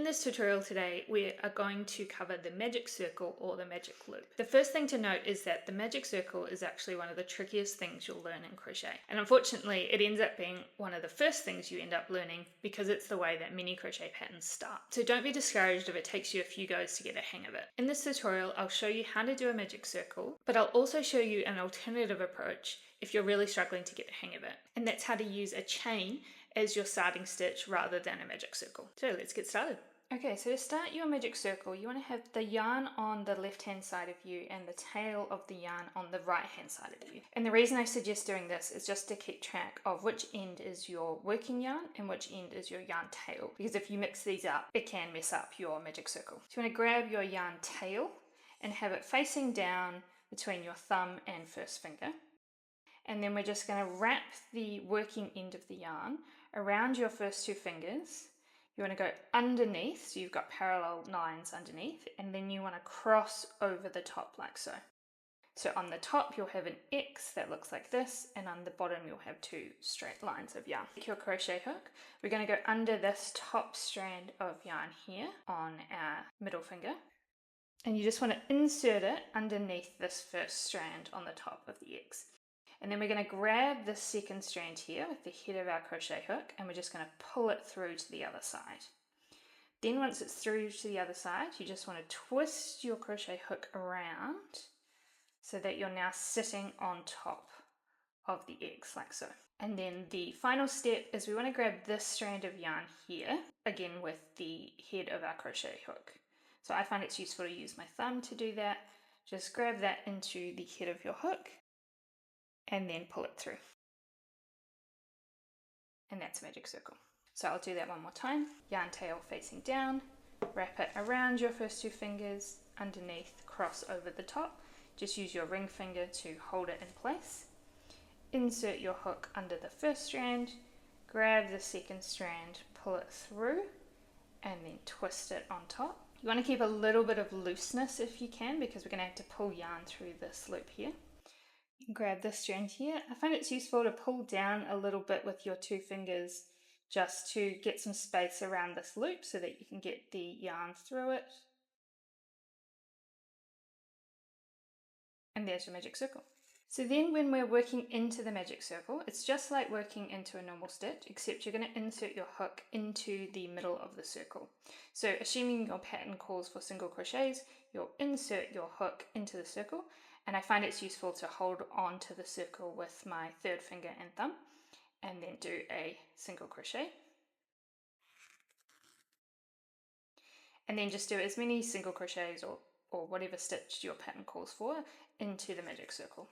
this tutorial today, we are going to cover the magic circle or the magic loop. The first thing to note is that the magic circle is actually one of the trickiest things you'll learn in crochet. And unfortunately, it ends up being one of the first things you end up learning because it's the way that many crochet patterns start. So don't be discouraged if it takes you a few goes to get a hang of it. In this tutorial, I'll show you how to do a magic circle, but I'll also show you an alternative approach if you're really struggling to get the hang of it. And that's how to use a chain as your starting stitch rather than a magic circle. So let's get started. Okay, so to start your magic circle, you want to have the yarn on the left hand side of you and the tail of the yarn on the right hand side of you. And the reason I suggest doing this is just to keep track of which end is your working yarn and which end is your yarn tail, because if you mix these up, it can mess up your magic circle. So you want to grab your yarn tail and have it facing down between your thumb and first finger. And then we're just going to wrap the working end of the yarn around your first two fingers. You want to go underneath, so you've got parallel lines underneath, and then you want to cross over the top like so. So on the top you'll have an X that looks like this, and on the bottom you'll have two straight lines of yarn. Take your crochet hook, we're going to go under this top strand of yarn here on our middle finger, and you just want to insert it underneath this first strand on the top of the X. And then we're going to grab the second strand here with the head of our crochet hook, and we're just going to pull it through to the other side. Then once it's through to the other side, you just want to twist your crochet hook around so that you're now sitting on top of the X like so. And then the final step is we want to grab this strand of yarn here, again with the head of our crochet hook. So I find it's useful to use my thumb to do that. Just grab that into the head of your hook and then pull it through. And that's a magic circle. So I'll do that one more time. Yarn tail facing down, wrap it around your first two fingers, underneath, cross over the top. Just use your ring finger to hold it in place. Insert your hook under the first strand, grab the second strand, pull it through, and then twist it on top. You want to keep a little bit of looseness if you can, because we're going to have to pull yarn through this loop here. Grab this strand here. I find it's useful to pull down a little bit with your two fingers just to get some space around this loop so that you can get the yarn through it. And there's your magic circle. So then when we're working into the magic circle, it's just like working into a normal stitch, except you're going to insert your hook into the middle of the circle. So assuming your pattern calls for single crochets, you'll insert your hook into the circle. And I find it's useful to hold on to the circle with my third finger and thumb, and then do a single crochet. And then just do as many single crochets or whatever stitch your pattern calls for into the magic circle.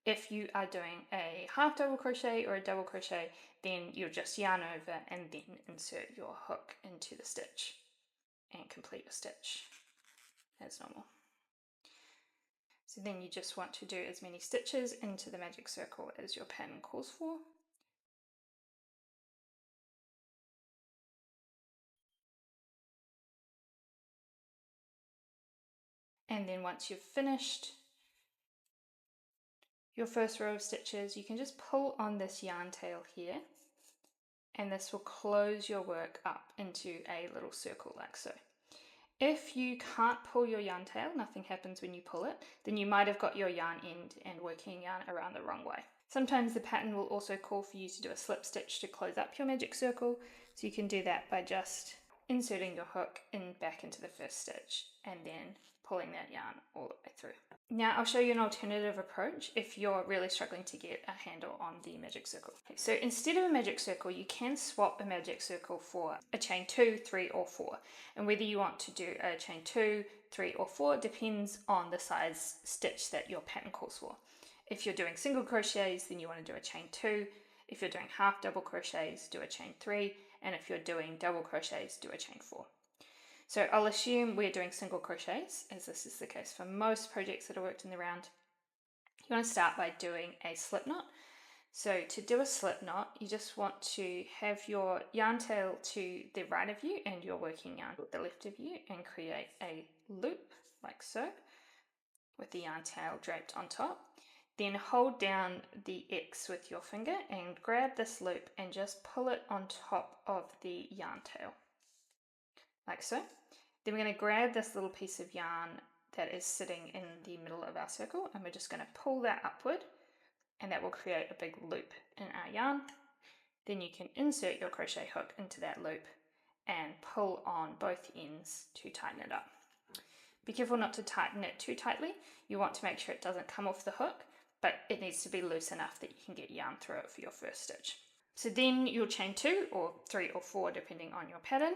If you are doing a half double crochet or a double crochet, then you'll just yarn over and then insert your hook into the stitch and complete your stitch as normal. So then you just want to do as many stitches into the magic circle as your pattern calls for. And then once you've finished your first row of stitches, you can just pull on this yarn tail here, and this will close your work up into a little circle like so. If you can't pull your yarn tail, nothing happens when you pull it, then you might have got your yarn end and working yarn around the wrong way. Sometimes the pattern will also call for you to do a slip stitch to close up your magic circle, so you can do that by just inserting your hook back into the first stitch and then pulling that yarn all the way through. Now I'll show you an alternative approach if you're really struggling to get a handle on the magic circle. Okay, so instead of a magic circle, you can swap a magic circle for a chain 2, 3 or 4. And whether you want to do a chain 2, 3 or 4 depends on the size stitch that your pattern calls for. If you're doing single crochets, then you want to do a chain 2. If you're doing half double crochets, do a chain 3. And if you're doing double crochets, do a chain 4. So I'll assume we're doing single crochets, as this is the case for most projects that are worked in the round. You want to start by doing a slip knot. So to do a slip knot, you just want to have your yarn tail to the right of you and your working yarn to the left of you, and create a loop like so with the yarn tail draped on top. Then hold down the X with your finger and grab this loop and just pull it on top of the yarn tail, like so. Then we're going to grab this little piece of yarn that is sitting in the middle of our circle, and we're just going to pull that upward, and that will create a big loop in our yarn. Then you can insert your crochet hook into that loop and pull on both ends to tighten it up. Be careful not to tighten it too tightly. You want to make sure it doesn't come off the hook, but it needs to be loose enough that you can get yarn through it for your first stitch. So then you'll chain 2 or 3 or 4 depending on your pattern.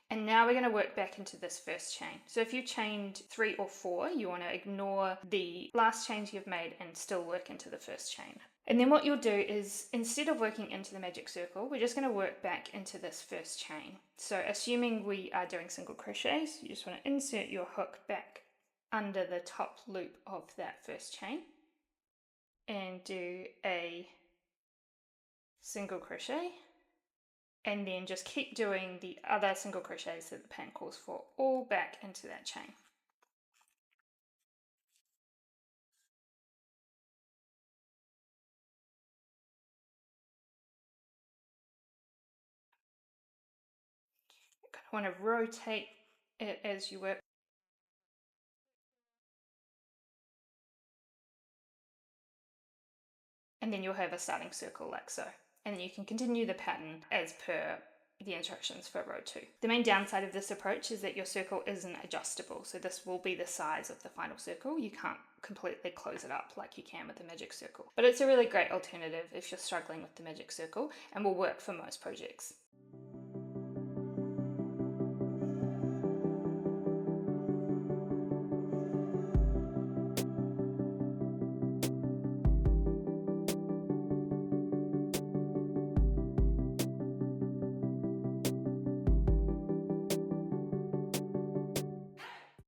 And now we're going to work back into this first chain. So if you chained 3 or 4, you want to ignore the last chains you've made and still work into the first chain. And then what you'll do is, instead of working into the magic circle, we're just going to work back into this first chain. So assuming we are doing single crochets, you just want to insert your hook back under the top loop of that first chain and do a single crochet. And then just keep doing the other single crochets that the pattern calls for, all back into that chain. You want to rotate it as you work. And then you'll have a starting circle like so. And then you can continue the pattern as per the instructions for row 2. The main downside of this approach is that your circle isn't adjustable, so this will be the size of the final circle. You can't completely close it up like you can with the magic circle. But it's a really great alternative if you're struggling with the magic circle and will work for most projects.